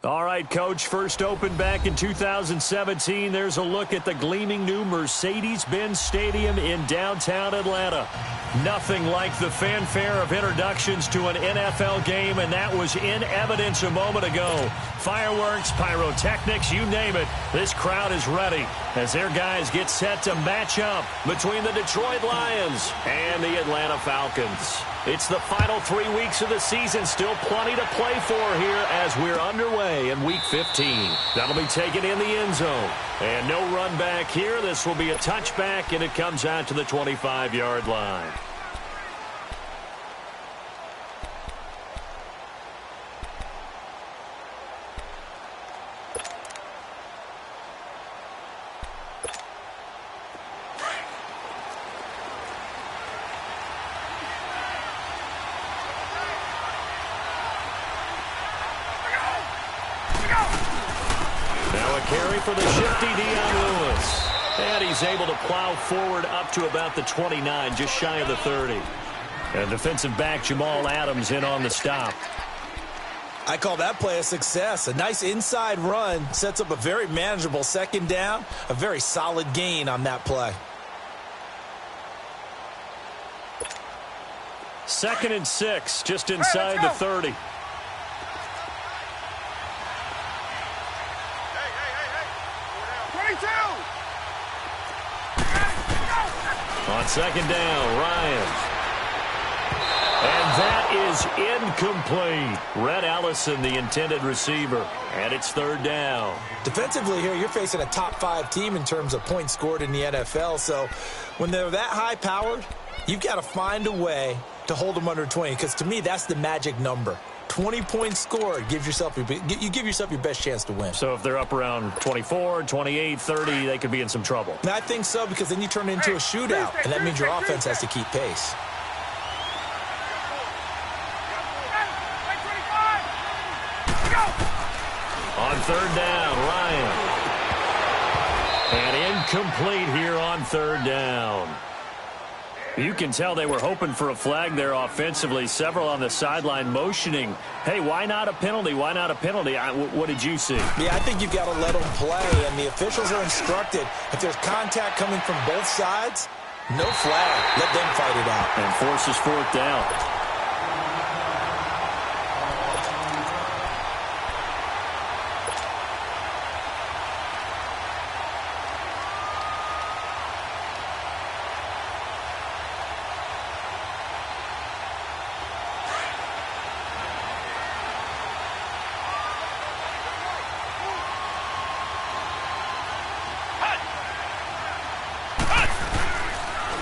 All right, Coach, first opened back in 2017. There's a look at the gleaming new Mercedes-Benz Stadium in downtown Atlanta. Nothing like the fanfare of introductions to an NFL game, and that was in evidence a moment ago. Fireworks, pyrotechnics, you name it. This crowd is ready as their guys get set to match up between the Detroit Lions and the Atlanta Falcons. It's the final 3 weeks of the season. Still plenty to play for here as we're underway in Week 15. That'll be taken in the end zone. And no run back here. This will be a touchback, and it comes out to the 25-yard line. Carry for the shifty Deion Lewis. And he's able to plow forward up to about the 29, just shy of the 30. And defensive back Jamal Adams in on the stop. I call that play a success. A nice inside run sets up a very manageable second down. A very solid gain on that play. 2nd and 6, just inside the 30. On second down, Ryan. And that is incomplete. Rhett Ellison, the intended receiver. And it's 3rd down. Defensively here, you're facing a top-5 team in terms of points scored in the NFL. So when they're that high-powered, you've got to find a way to hold them under 20. Because to me, that's the magic number. 20 points scored, you give yourself your best chance to win. So if they're up around 24, 28, 30, they could be in some trouble. And I think so, because then you turn it into a shootout, and that means your offense has to keep pace. On 3rd down, Ryan. And incomplete here on 3rd down. You can tell they were hoping for a flag there offensively. Several on the sideline motioning, hey, why not a penalty? Why not a penalty? What did you see? Yeah, I think you've got to let them play, and the officials are instructed. If there's contact coming from both sides, no flag. Let them fight it out. And forces 4th down.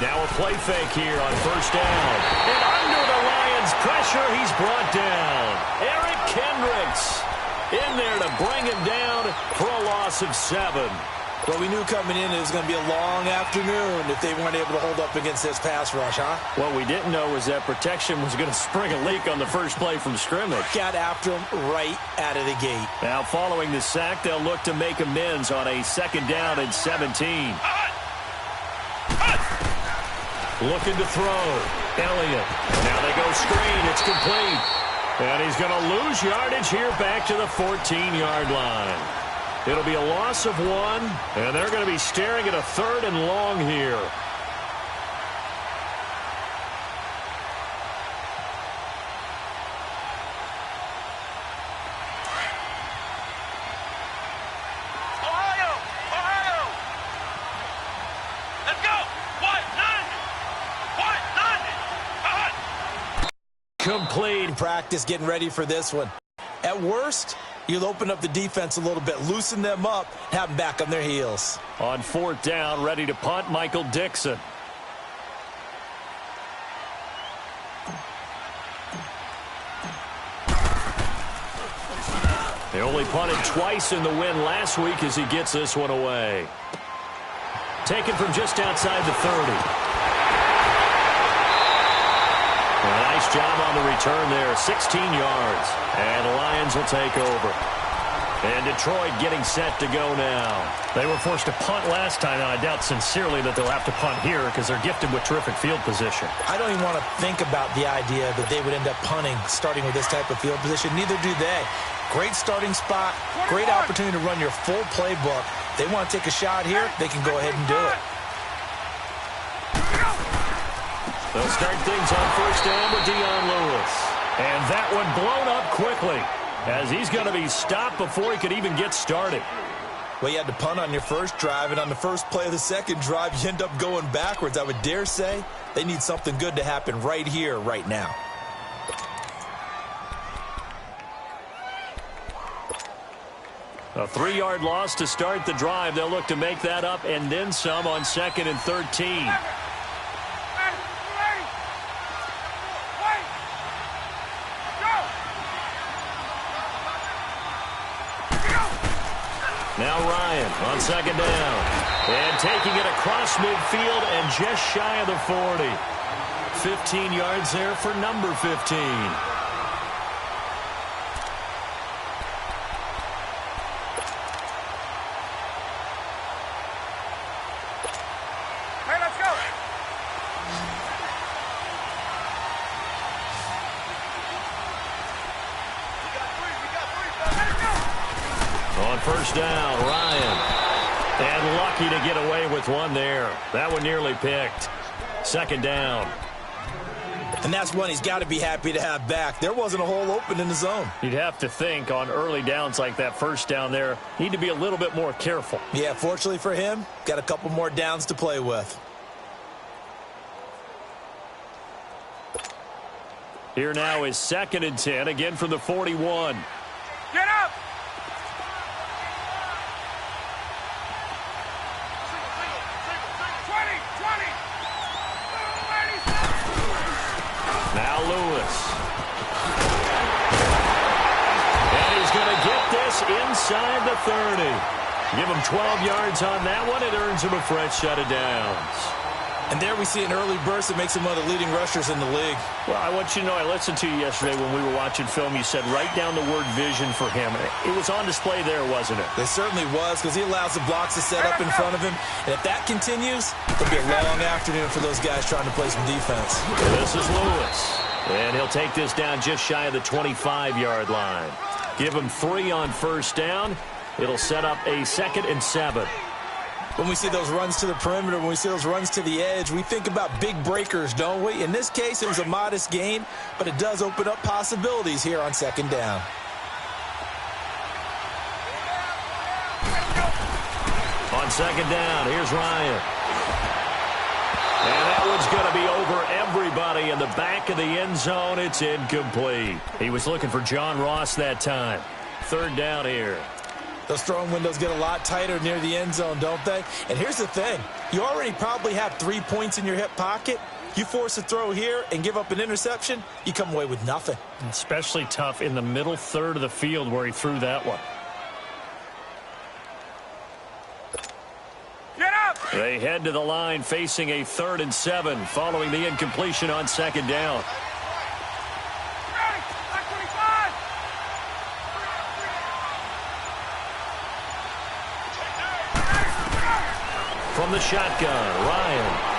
Now a play fake here on 1st down. And under the Lions' pressure, he's brought down. Eric Kendricks in there to bring him down for a loss of 7. Well, we knew coming in it was going to be a long afternoon if they weren't able to hold up against this pass rush, huh? What we didn't know was that protection was going to spring a leak on the first play from scrimmage. Got after him right out of the gate. Now, following the sack, they'll look to make amends on a 2nd down and 17. Looking to throw. Elliott. Now they go screen. It's complete. And he's going to lose yardage here back to the 14-yard line. It'll be a loss of 1, and they're going to be staring at a 3rd and long here. Complete. Practice getting ready for this one. At worst, you'll open up the defense a little bit, loosen them up, have them back on their heels. On 4th down, ready to punt, Michael Dixon. They only punted twice in the win last week as he gets this one away. Taken from just outside the 30. A nice job on the return there, 16 yards. And the Lions will take over. And Detroit getting set to go now. They were forced to punt last time, and I doubt sincerely that they'll have to punt here because they're gifted with terrific field position. I don't even want to think about the idea that they would end up punting starting with this type of field position. Neither do they. Great starting spot, great opportunity to run your full playbook. They want to take a shot here, they can go ahead and do it. They'll start things on first down with Dion Lewis. And that one blown up quickly, as he's going to be stopped before he could even get started. Well, you had to punt on your first drive, and on the first play of the second drive, you end up going backwards. I would dare say they need something good to happen right here, right now. A 3-yard loss to start the drive. They'll look to make that up and then some on 2nd and 13. Now Ryan on 2nd down. And taking it across midfield and just shy of the 40. 15 yards there for number 15. Hey, let's go. On first down, Ryan. And lucky to get away with one there. That one nearly picked. 2nd down. And that's one he's got to be happy to have back. There wasn't a hole open in the zone. You'd have to think on early downs like that first down there, need to be a little bit more careful. Yeah, fortunately for him, got a couple more downs to play with. Here now is 2nd and 10, again from the 41. Get up. Now Lewis. And he's going to get this inside the 30. Give him 12 yards on that one. It earns him a fresh set of downs. And there we see an early burst that makes him one of the leading rushers in the league. Well, I want you to know, I listened to you yesterday when we were watching film. You said write down the word vision for him. It was on display there, wasn't it? It certainly was, because he allows the blocks to set up in front of him. And if that continues, it'll be a long afternoon for those guys trying to play some defense. This is Lewis. And he'll take this down just shy of the 25-yard line. Give him 3 on first down. It'll set up a 2nd and 7. When we see those runs to the perimeter, when we see those runs to the edge, we think about big breakers, don't we? In this case, it was a modest gain, but it does open up possibilities here on 2nd down. On 2nd down, here's Ryan. And that one's going to be over everybody in the back of the end zone. It's incomplete. He was looking for John Ross that time. 3rd down here. Those throwing windows get a lot tighter near the end zone, don't they? And here's the thing. You already probably have 3 points in your hip pocket. You force a throw here and give up an interception, you come away with nothing. Especially tough in the middle third of the field where he threw that one. Get up. They head to the line facing a 3rd and 7 following the incompletion on 2nd down. Ready. 25. From the shotgun, Ryan.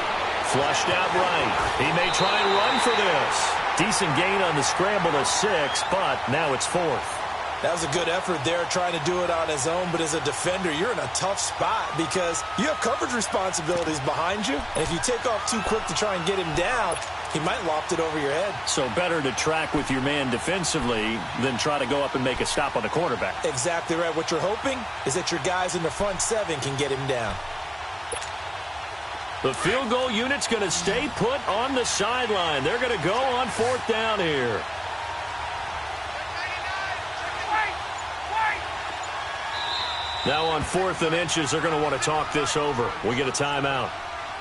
Flushed out right. He may try and run for this. Decent gain on the scramble to 6, but now it's 4th. That was a good effort there, trying to do it on his own, but as a defender, you're in a tough spot because you have coverage responsibilities behind you, and if you take off too quick to try and get him down, he might loft it over your head. So better to track with your man defensively than try to go up and make a stop on the quarterback. Exactly right. What you're hoping is that your guys in the front 7 can get him down. The field goal unit's going to stay put on the sideline. They're going to go on 4th down here. Now on 4th and inches, they're going to want to talk this over. We get a timeout.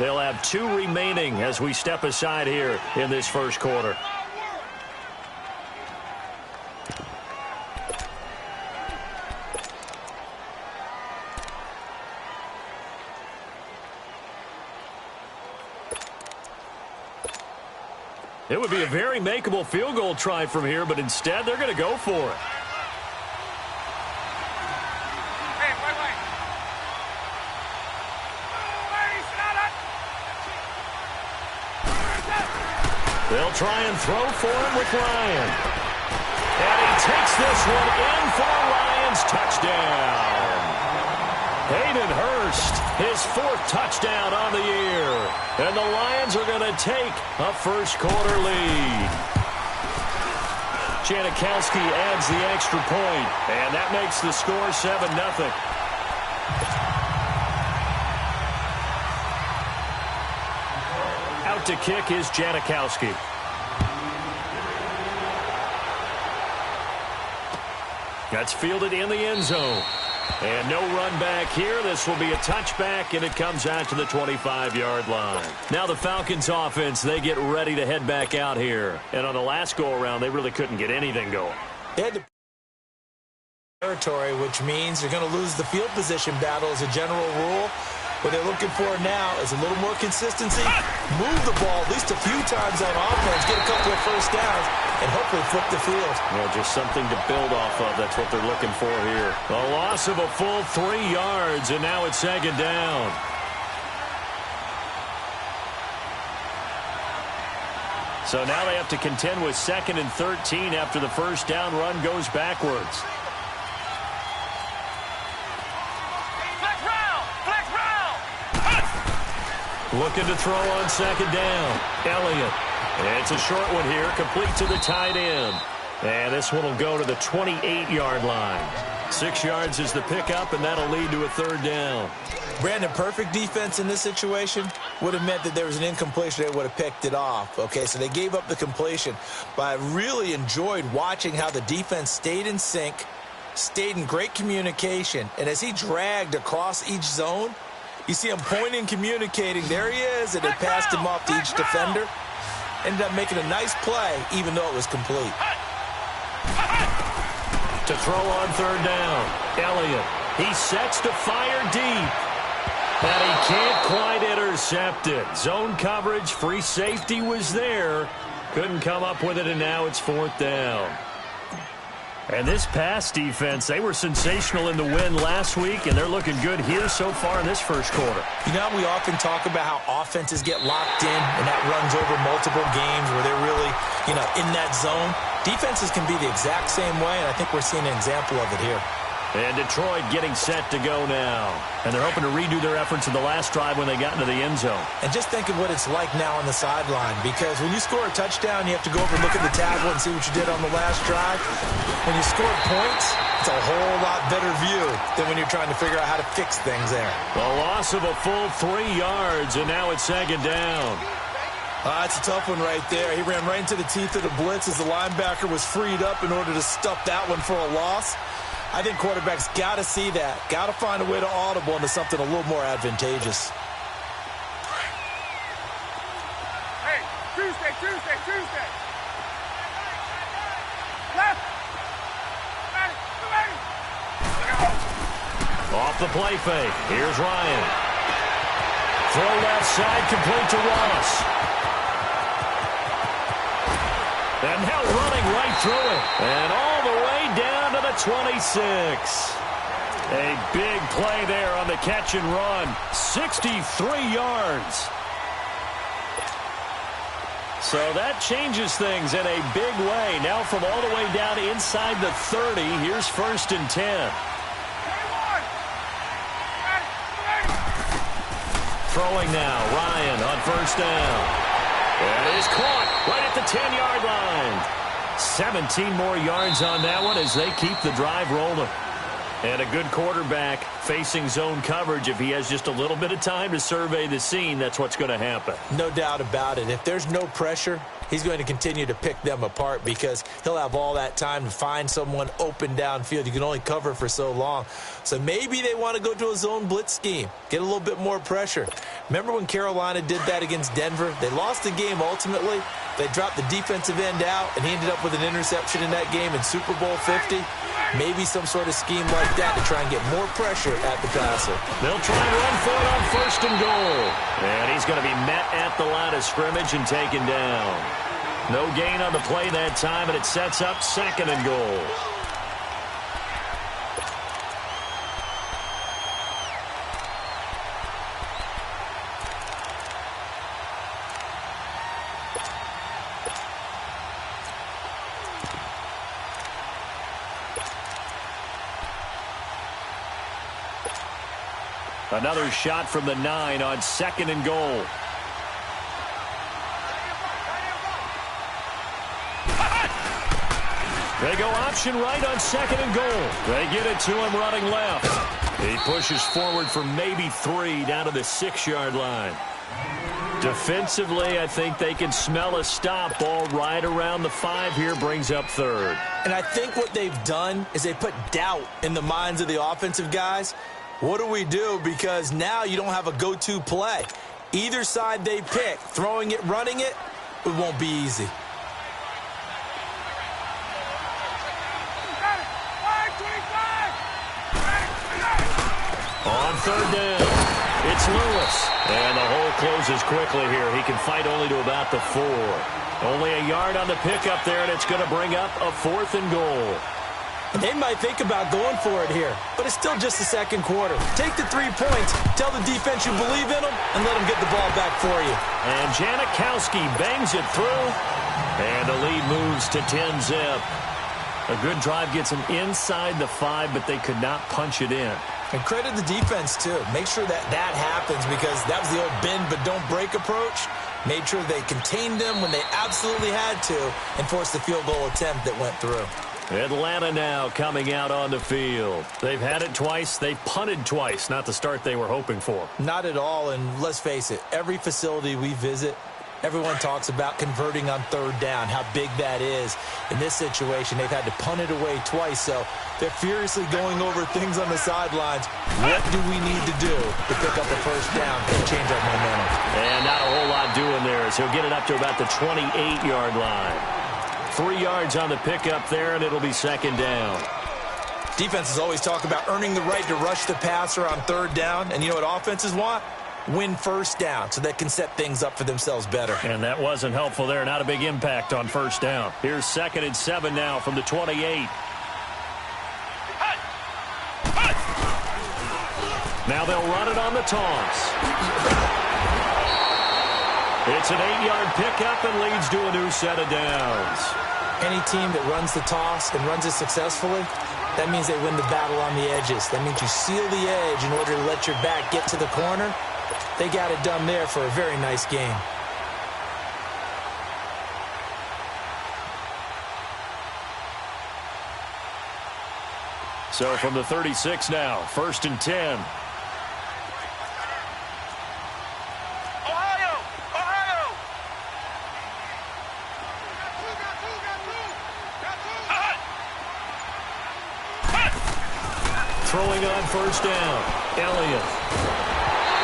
They'll have 2 remaining as we step aside here in this first quarter. It would be a very makeable field goal try from here, but instead they're going to go for it. They'll try and throw for him with Ryan. And he takes this one in for a Lions touchdown. Hayden Hurst, his 4th touchdown on the year. And the Lions are going to take a first-quarter lead. Janikowski adds the extra point, and that makes the score 7-0. Out to kick is Janikowski. That's fielded in the end zone. And no run back here. This will be a touchback, and it comes out to the 25-yard line. Now the Falcons offense, they get ready to head back out here. And on the last go-around, they really couldn't get anything going. They had to territory, which means you're going to lose the field position battle as a general rule. What they're looking for now is a little more consistency, move the ball at least a few times on offense, get a couple of first downs, and hopefully flip the field. Well, just something to build off of. That's what they're looking for here. A loss of a full 3 yards, and now it's 2nd down. So now they have to contend with 2nd and 13 after the first down run goes backwards. Looking to throw on 2nd down. Elliott. It's a short one here, complete to the tight end. And this one will go to the 28-yard line. 6 yards is the pickup, and that'll lead to a 3rd down. Brandon, perfect defense in this situation would have meant that there was an incompletion. They would have picked it off. Okay, so they gave up the completion. But I really enjoyed watching how the defense stayed in sync, stayed in great communication. And as he dragged across each zone, you see him pointing, communicating. There he is, and they passed him off to each defender. Ended up making a nice play, even though it was complete. To throw on 3rd down, Elliott. He sets to fire deep. And he can't quite intercept it. Zone coverage, free safety was there. Couldn't come up with it, and now it's 4th down. And this pass defense, they were sensational in the win last week, and they're looking good here so far in this first quarter. You know, we often talk about how offenses get locked in, and that runs over multiple games where they're really, in that zone. Defenses can be the exact same way, and I think we're seeing an example of it here. And Detroit getting set to go now. And they're hoping to redo their efforts in the last drive when they got into the end zone. And just think of what it's like now on the sideline, because when you score a touchdown, you have to go over and look at the tablet and see what you did on the last drive. When you score points, it's a whole lot better view than when you're trying to figure out how to fix things there. A loss of a full 3 yards, and now it's 2nd down. That's a tough one right there. He ran right into the teeth of the blitz as the linebacker was freed up in order to stuff that one for a loss. I think quarterbacks got to see that. Got to find a way to audible into something a little more advantageous. Hey, Tuesday. Left. Ready. Off the play fake. Here's Ryan. Throw left side, complete to Ross. And now running right through it. And all the way down to the 26. A big play there on the catch and run. 63 yards. So that changes things in a big way. Now from all the way down inside the 30, here's 1st and 10. Throwing now, Ryan on 1st down. And he's caught right at the 10-yard line. 17 more yards on that one as they keep the drive rolling. And a good quarterback facing zone coverage. If he has just a little bit of time to survey the scene, that's what's going to happen. No doubt about it. If there's no pressure, he's going to continue to pick them apart because he'll have all that time to find someone open downfield. You can only cover for so long. So maybe they want to go to a zone blitz scheme, get a little bit more pressure. Remember when Carolina did that against Denver? They lost the game ultimately. They dropped the defensive end out, and he ended up with an interception in that game in Super Bowl 50. Maybe some sort of scheme like that to try and get more pressure at the passer. They'll try and run for it on 1st and goal. And he's going to be met at the line of scrimmage and taken down. No gain on the play that time, and it sets up 2nd and goal. Another shot from the 9 on 2nd and goal. They go option right on 2nd and goal. They get it to him running left. He pushes forward for maybe 3 down to the 6-yard line. Defensively, I think they can smell a stop. Ball right around the 5 here, brings up 3rd. And I think what they've done is they put doubt in the minds of the offensive guys. What do we do? Because now you don't have a go-to play. Either side they pick, throwing it, running it, it won't be easy. On 3rd down, it's Lewis. And the hole closes quickly here. He can fight only to about the 4. Only a yard on the pickup there, and it's going to bring up a 4th and goal. They might think about going for it here, but it's still just the 2nd quarter. Take the 3 points, tell the defense you believe in them, and let them get the ball back for you. And Janikowski bangs it through, and the lead moves to 10-zip. A good drive gets them inside the 5, but they could not punch it in. And credit the defense, too. Make sure that happens, because that was the old bend but don't break approach. Made sure they contained them when they absolutely had to and forced the field goal attempt that went through. Atlanta now coming out on the field. They've had it twice. They've punted twice. Not the start they were hoping for. Not at all, and let's face it, every facility we visit, everyone talks about converting on 3rd down, how big that is. In this situation, they've had to punt it away twice, so they're furiously going over things on the sidelines. What do we need to do to pick up the 1st down and change our momentum? And not a whole lot doing there, as he'll get it up to about the 28-yard line. 3 yards on the pickup there, and it'll be 2nd down. Defenses always talk about earning the right to rush the passer on 3rd down, and you know what offenses want? Win 1st down so they can set things up for themselves better. And that wasn't helpful there. Not a big impact on 1st down. Here's 2nd and 7 now from the 28. Now they'll run it on the toss. It's an 8-yard pickup and leads to a new set of downs. Any team that runs the toss and runs it successfully, that means they win the battle on the edges. That means you seal the edge in order to let your back get to the corner. They got it done there for a very nice game. So from the 36 now, 1st and 10. Throwing on 1st down, Elliott.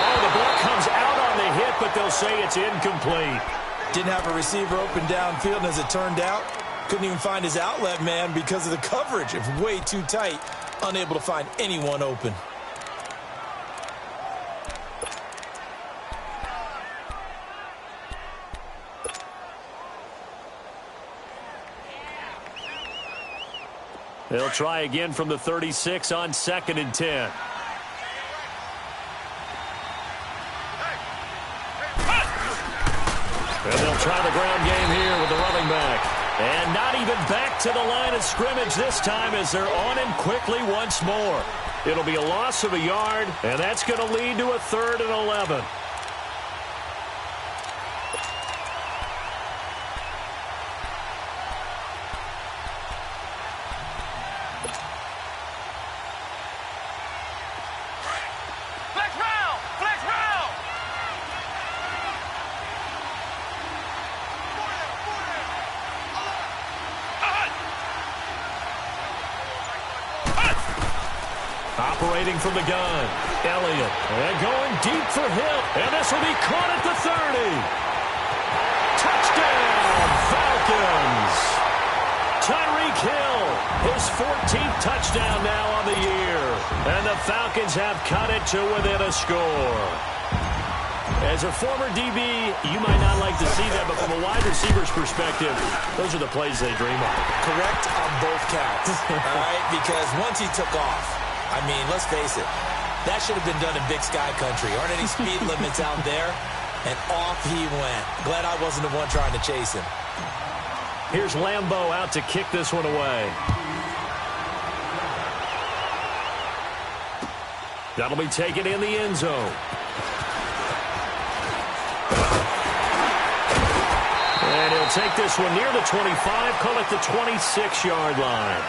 Oh, the ball comes out on the hit, but they'll say it's incomplete. Didn't have a receiver open downfield, and as it turned out, couldn't even find his outlet man because of the coverage. It's way too tight, unable to find anyone open. They'll try again from the 36 on 2nd and 10. And they'll try the ground game here with the running back. And not even back to the line of scrimmage this time as they're on him quickly once more. It'll be a loss of a yard, and that's going to lead to a 3rd and 11. Operating from the gun, Elliott. And going deep for him. And this will be caught at the 30. Touchdown, Falcons. Tyreek Hill, his 14th touchdown now on the year. And the Falcons have cut it to within a score. As a former DB, you might not like to see that, but from a wide receiver's perspective, those are the plays they dream of. Correct on both counts, all right? Because once he took off, I mean, let's face it, that should have been done in Big Sky Country. Aren't any speed limits out there? And off he went. Glad I wasn't the one trying to chase him. Here's Lambeau out to kick this one away. That'll be taken in the end zone. And he'll take this one near the 25, call it the 26-yard line.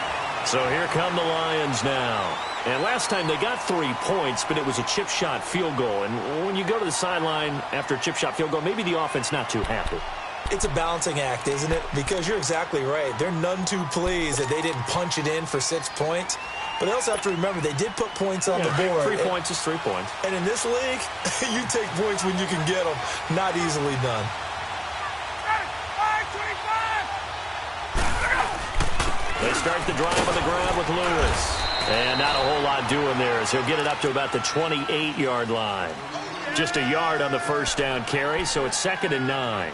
So here come the Lions now. And last time they got 3 points, but it was a chip shot field goal. And when you go to the sideline after a chip shot field goal, maybe the offense not too happy. It's a balancing act, isn't it? Because you're exactly right. They're none too pleased that they didn't punch it in for 6 points. But they also have to remember they did put points on the board. 3 points is 3 points. And in this league, you take points when you can get them. Not easily done. They start the drive on the ground with Lewis. And not a whole lot doing there as he'll get it up to about the 28-yard line. Just a yard on the first down carry, so it's 2nd and 9.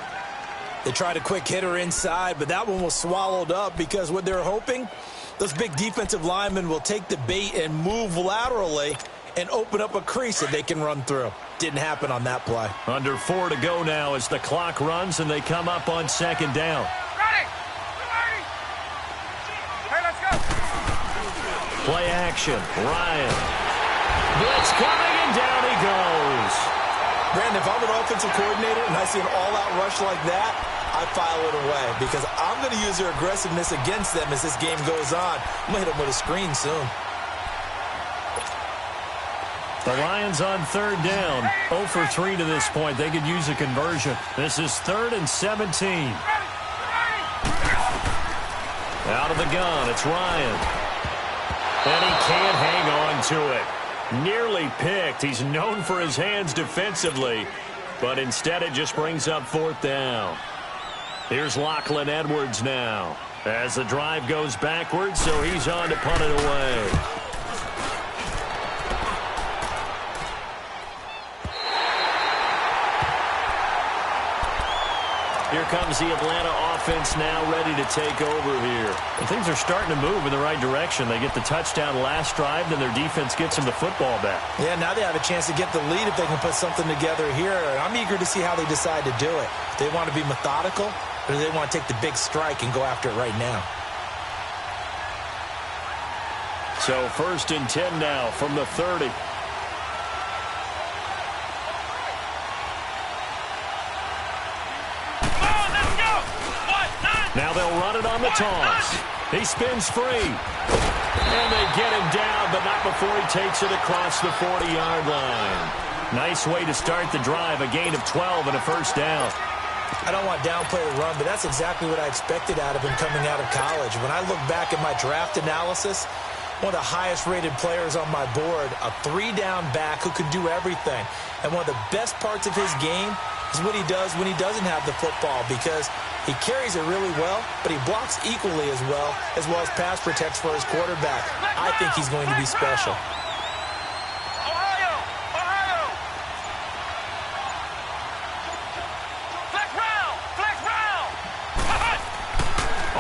They tried a quick hitter inside, but that one was swallowed up because what they're hoping, those big defensive linemen will take the bait and move laterally and open up a crease that they can run through. Didn't happen on that play. Under 4 to go now as the clock runs and they come up on 2nd down. Ready! Hey, let's go! Play action. Ryan. Blitz coming and down he goes. Brandon, if I'm an offensive coordinator and I see an all-out rush like that, I file it away because I'm going to use their aggressiveness against them as this game goes on. I'm going to hit them with a screen soon. The Lions on 3rd down. 0 for 3 to this point. They could use a conversion. This is 3rd and 17. Out of the gun, it's Ryan. And he can't hang on to it. Nearly picked. He's known for his hands defensively, but instead it just brings up 4th down. Here's Lachlan Edwards now as the drive goes backwards, so he's on to punt it away. Here comes the Atlanta offense now ready to take over here. And things are starting to move in the right direction. They get the touchdown last drive, then their defense gets them the football back. Yeah, now they have a chance to get the lead if they can put something together here. And I'm eager to see how they decide to do it. They want to be methodical, or do they want to take the big strike and go after it right now? So 1st and 10 now from the 30. Now they'll run it on the toss. He spins free. And they get him down, but not before he takes it across the 40-yard line. Nice way to start the drive, a gain of 12 and a 1st down. I don't want to downplay the run, but that's exactly what I expected out of him coming out of college. When I look back at my draft analysis, one of the highest-rated players on my board, a 3-down back who can do everything. And one of the best parts of his game is what he does when he doesn't have the football, because he carries it really well, but he blocks equally as well as pass protects for his quarterback. I think he's going to be special.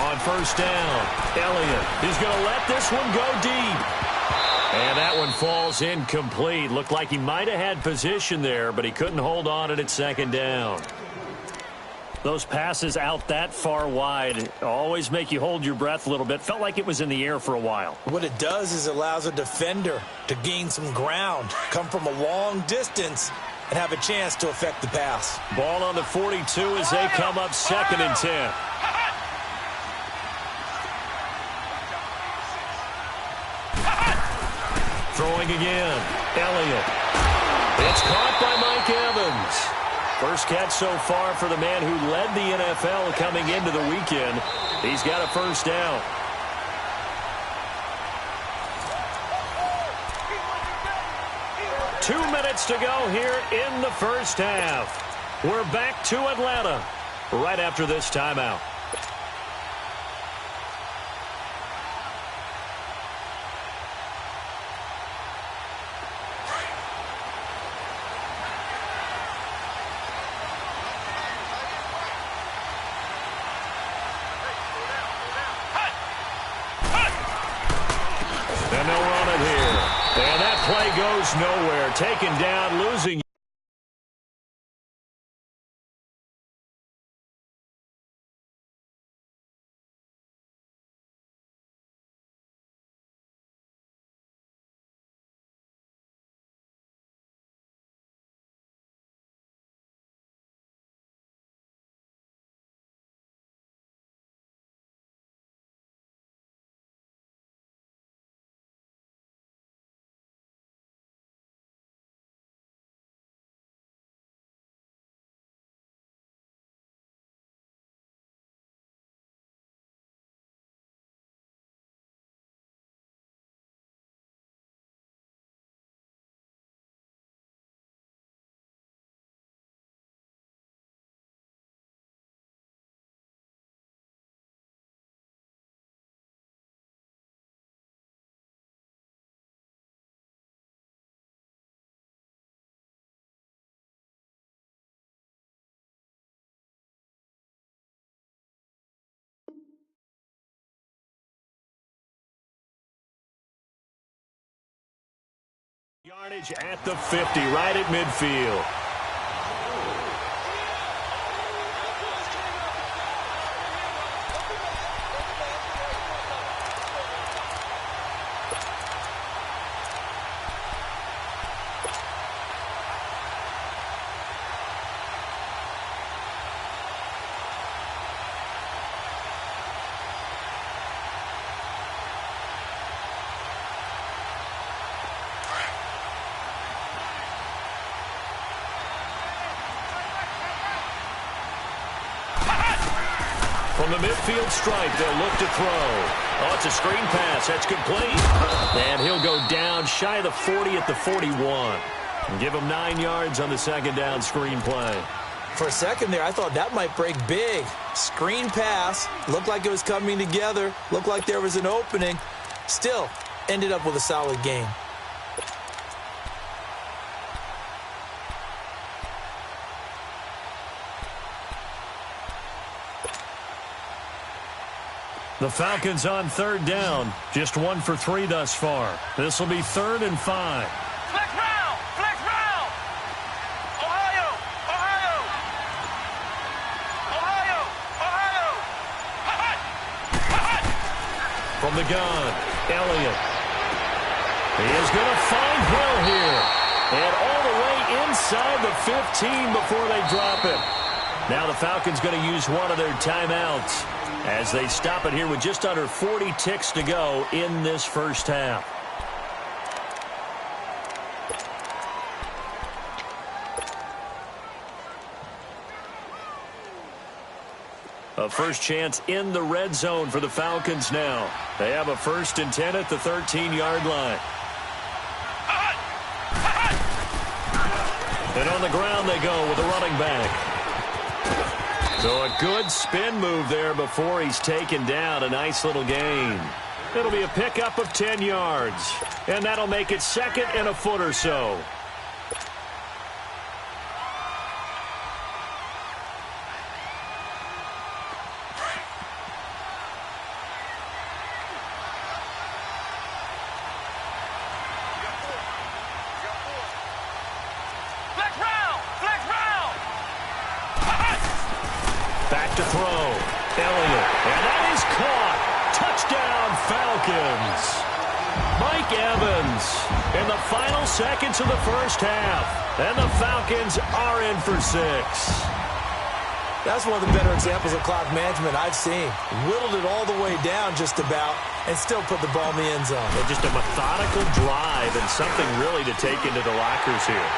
On 1st down, Elliott is going to let this one go deep. And that one falls incomplete. Looked like he might have had position there, but he couldn't hold on at 2nd down. Those passes out that far wide always make you hold your breath a little bit. Felt like it was in the air for a while. What it does is it allows a defender to gain some ground, come from a long distance, and have a chance to affect the pass. Ball on the 42 as they come up 2nd and 10. Throwing again. Elliott. It's caught by Mike Evans. First catch so far for the man who led the NFL coming into the weekend. He's got a 1st down. Two minutes to go here in the 1st half. We're back to Atlanta right after this timeout. And they'll run it here. And that play goes nowhere. Taken down, losing Yardage at the 50, right at midfield. From the midfield stripe, they'll look to throw. Oh, it's a screen pass. That's complete. And he'll go down shy of the 40 at the 41. And give him 9 yards on the second down screen play. For a second there, I thought that might break big. Screen pass. Looked like it was coming together. Looked like there was an opening. Still, ended up with a solid game. The Falcons on third down. Just 1 for 3 thus far. This will be 3rd and 5. Flex round! Flex round! Ohio! Ohio! Ohio! Ohio! Hot! From the gun, Elliott. He is going to find Hill here. And all the way inside the 15 before they drop it. Now the Falcons going to use one of their timeouts as they stop it here with just under 40 ticks to go in this first half. A first chance in the red zone for the Falcons now. They have a 1st and 10 at the 13-yard line. And on the ground they go with the running back. So a good spin move there before he's taken down. A nice little gain. It'll be a pickup of 10 yards. And that'll make it 2nd and a foot or so. Back to throw. Elliott. And that is caught. Touchdown, Falcons. Mike Evans in the final seconds of the first half. And the Falcons are in for 6. That's one of the better examples of clock management I've seen. Whittled it all the way down just about and still put the ball in the end zone. And just a methodical drive and something really to take into the lockers here.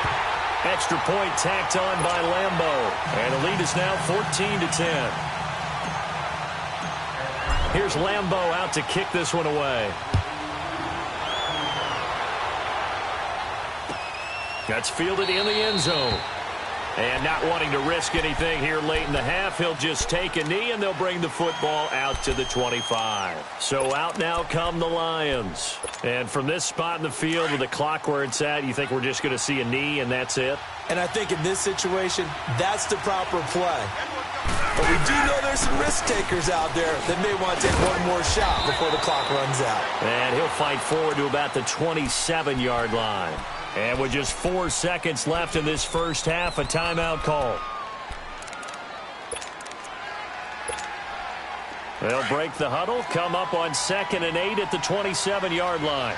Extra point tacked on by Lambeau. And the lead is now 14-10. Here's Lambeau out to kick this one away. That's fielded in the end zone. And not wanting to risk anything here late in the half, he'll just take a knee, and they'll bring the football out to the 25. So out now come the Lions. And from this spot in the field with the clock where it's at, you think we're just going to see a knee and that's it? And I think in this situation, that's the proper play. But we do know there's some risk takers out there that may want to take one more shot before the clock runs out. And he'll fight forward to about the 27-yard line. And with just 4 seconds left in this first half, a timeout call. They'll break the huddle, come up on 2nd and 8 at the 27-yard line.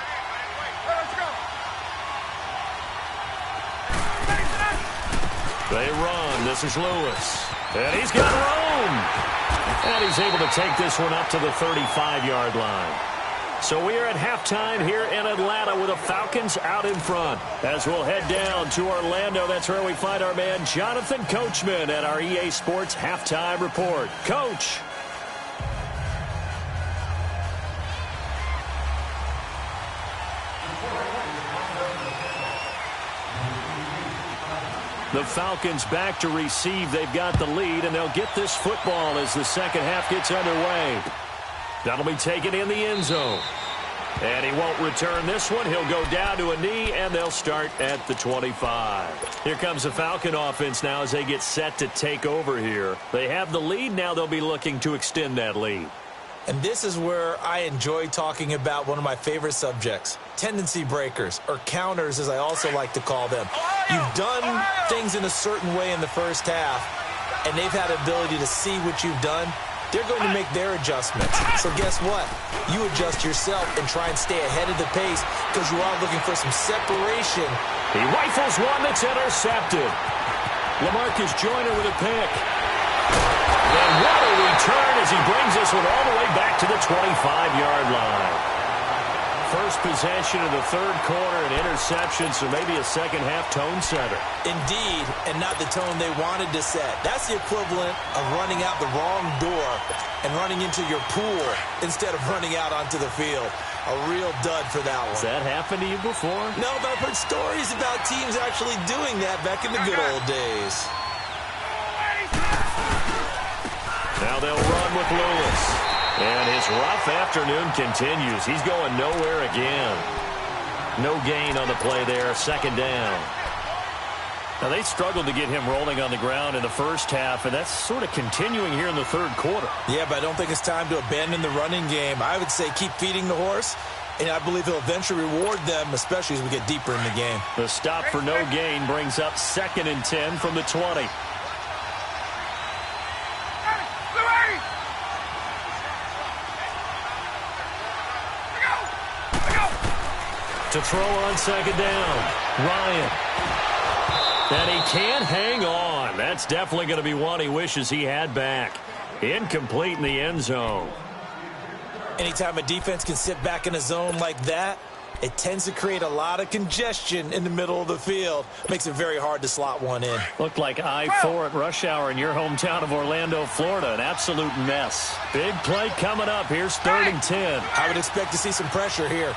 They run. This is Lewis. And he's got room. And he's able to take this one up to the 35-yard line. So we are at halftime here in Atlanta with the Falcons out in front. As we'll head down to Orlando, that's where we find our man Jonathan Coachman at our EA Sports Halftime Report. Coach. The Falcons back to receive. They've got the lead, and they'll get this football as the second half gets underway. That'll be taken in the end zone. And he won't return this one. He'll go down to a knee, and they'll start at the 25. Here comes the Falcon offense now as they get set to take over here. They have the lead. Now they'll be looking to extend that lead. And this is where I enjoy talking about one of my favorite subjects, tendency breakers, or counters as I also like to call them. You've done things in a certain way in the first half, and they've had the ability to see what you've done. They're going to make their adjustments. So guess what? You adjust yourself and try and stay ahead of the pace because you are looking for some separation. He rifles one that's intercepted. LaMarcus Joyner with a pick. And what a return as he brings this one all the way back to the 25-yard line. First possession of the third quarter, an interception, so maybe a second-half tone setter. Indeed, and not the tone they wanted to set. That's the equivalent of running out the wrong door and running into your pool instead of running out onto the field. A real dud for that one. Has that happened to you before? No, but I've heard stories about teams actually doing that back in the good old days. Now they'll run with Lewis. And his rough afternoon continues. He's going nowhere again. No gain on the play there. Second down. Now, they struggled to get him rolling on the ground in the first half, and that's sort of continuing here in the third quarter. Yeah, but I don't think it's time to abandon the running game. I would say keep feeding the horse, and I believe he'll eventually reward them, especially as we get deeper in the game. The stop for no gain brings up 2nd and 10 from the 20. To throw on second down, Ryan. And he can't hang on. That's definitely going to be one he wishes he had back. Incomplete in the end zone. Anytime a defense can sit back in a zone like that, it tends to create a lot of congestion in the middle of the field. Makes it very hard to slot one in. Looked like I-4 at rush hour in your hometown of Orlando, Florida. An absolute mess. Big play coming up. Here's 3rd and 10. I would expect to see some pressure here.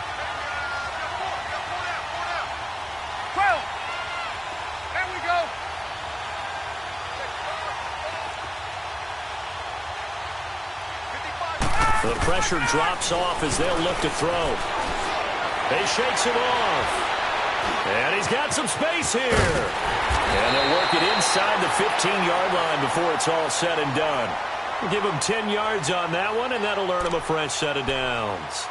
The pressure drops off as they'll look to throw. He shakes it off. And he's got some space here. And they'll work it inside the 15-yard line before it's all said and done. We'll give him 10 yards on that one, and that'll earn him a fresh set of downs.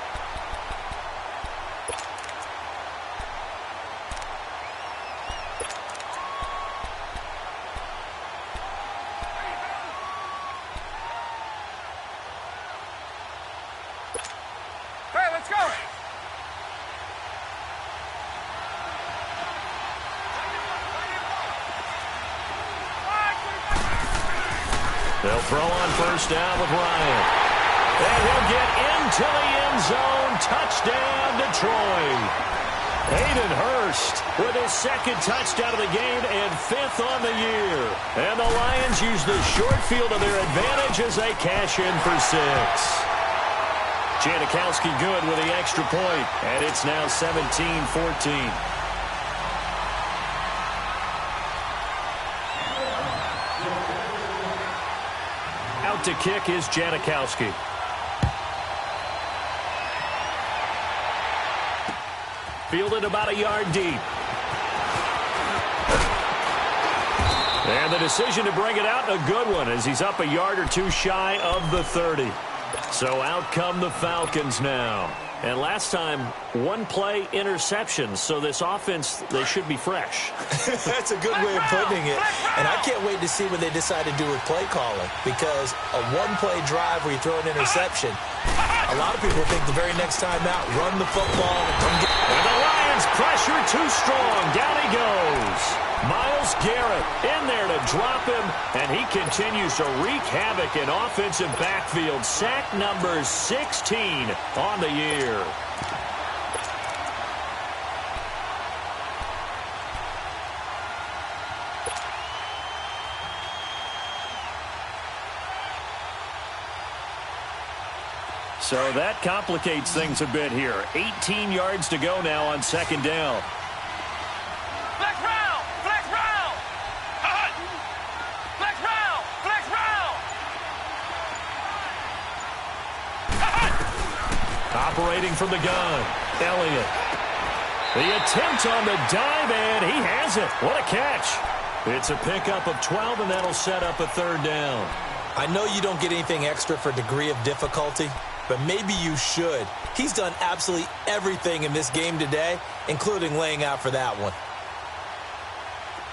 They'll throw on first down with Ryan. And he'll get into the end zone. Touchdown, Detroit. Hayden Hurst with his 2nd touchdown of the game and 5th on the year. And the Lions use the short field to their advantage as they cash in for 6. Janikowski good with the extra point. And it's now 17-14. Out to kick is Janikowski. Fielded about a yard deep. And the decision to bring it out, a good one, as he's up a yard or two shy of the 30. So out come the Falcons now. And last time, one play interceptions. So this offense, they should be fresh. That's a good way of putting it. And I can't wait to see what they decide to do with play calling. Because a one-play drive where you throw an interception, a lot of people think the very next time out, run the football. And the Lions pressure too strong. Down he goes. Myles Garrett in there to drop him, and he continues to wreak havoc in offensive backfield. Sack number 16 on the year. So that complicates things a bit here. 18 yards to go now on second down. Flex round! Flex round! Flex round! Flex round! Operating from the gun, Elliott. The attempt on the dive, and he has it. What a catch. It's a pickup of 12, and that'll set up a third down. I know you don't get anything extra for degree of difficulty, but maybe you should. He's done absolutely everything in this game today, including laying out for that one.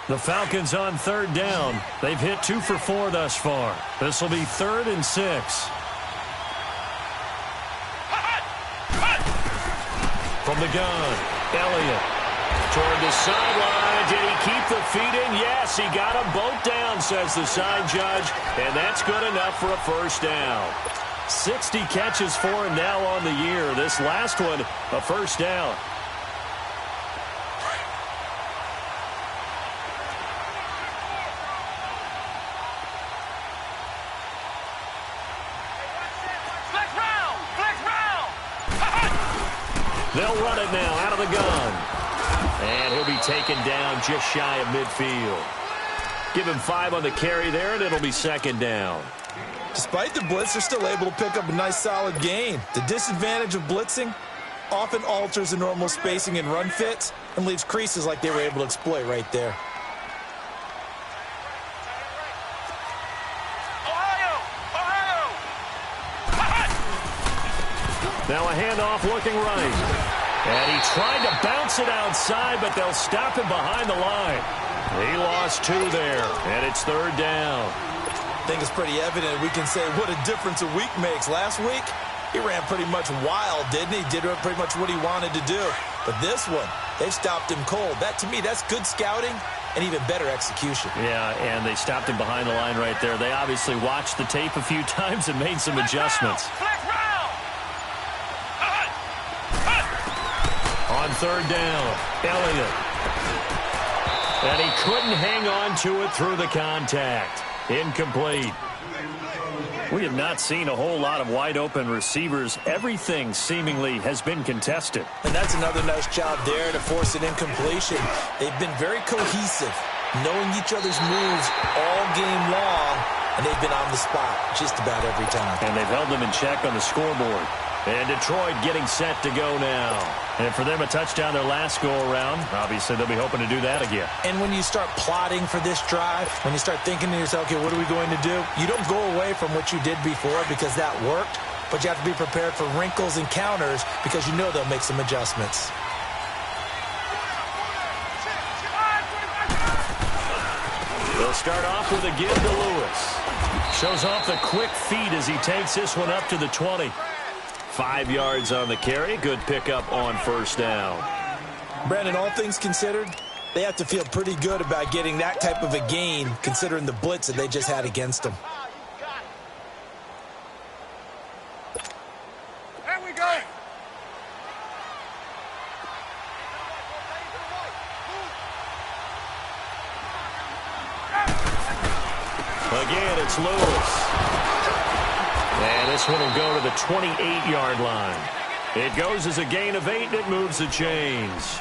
The Falcons on third down. They've hit 2 for 4 thus far. This will be 3rd and 6. From the gun, Elliott. Toward the sideline. Did he keep the feet in? Yes, he got them both down, says the side judge. And that's good enough for a first down. 60 catches for him now on the year. This last one, a first down. They'll run it now out of the gun. And he'll be taken down just shy of midfield. Give him 5 on the carry there, and it'll be 2nd down. Despite the blitz, they're still able to pick up a nice, solid gain. The disadvantage of blitzing often alters the normal spacing and run fits and leaves creases like they were able to exploit right there. Now a handoff looking right. And he tried to bounce it outside, but they'll stop him behind the line. He lost 2 there, and it's 3rd down. I think it's pretty evident we can say what a difference a week makes. Last week, he ran pretty much wild, didn't he? Did pretty much what he wanted to do. But this one, they've stopped him cold. That, to me, that's good scouting and even better execution. Yeah, and they stopped him behind the line right there. They obviously watched the tape a few times and made some adjustments. On 3rd down, Elliott. And he couldn't hang on to it through the contact. Incomplete. We have not seen a whole lot of wide-open receivers. Everything seemingly has been contested. And that's another nice job there to force an incompletion. They've been very cohesive, knowing each other's moves all game long, and they've been on the spot just about every time. And they've held them in check on the scoreboard. And Detroit getting set to go now. And for them, a touchdown their last go-around. Obviously, they'll be hoping to do that again. And when you start plotting for this drive, when you start thinking to yourself, okay, what are we going to do? You don't go away from what you did before because that worked, but you have to be prepared for wrinkles and counters because you know they'll make some adjustments. They'll start off with a give to Lewis. Shows off the quick feet as he takes this one up to the 20. 5 yards on the carry. Good pickup on 1st down. Brandon, all things considered, they have to feel pretty good about getting that type of a gain considering the blitz that they just had against them. There we go. Again, it's Lewis. And this one will go to the 28-yard line. It goes as a gain of 8, and it moves the chains.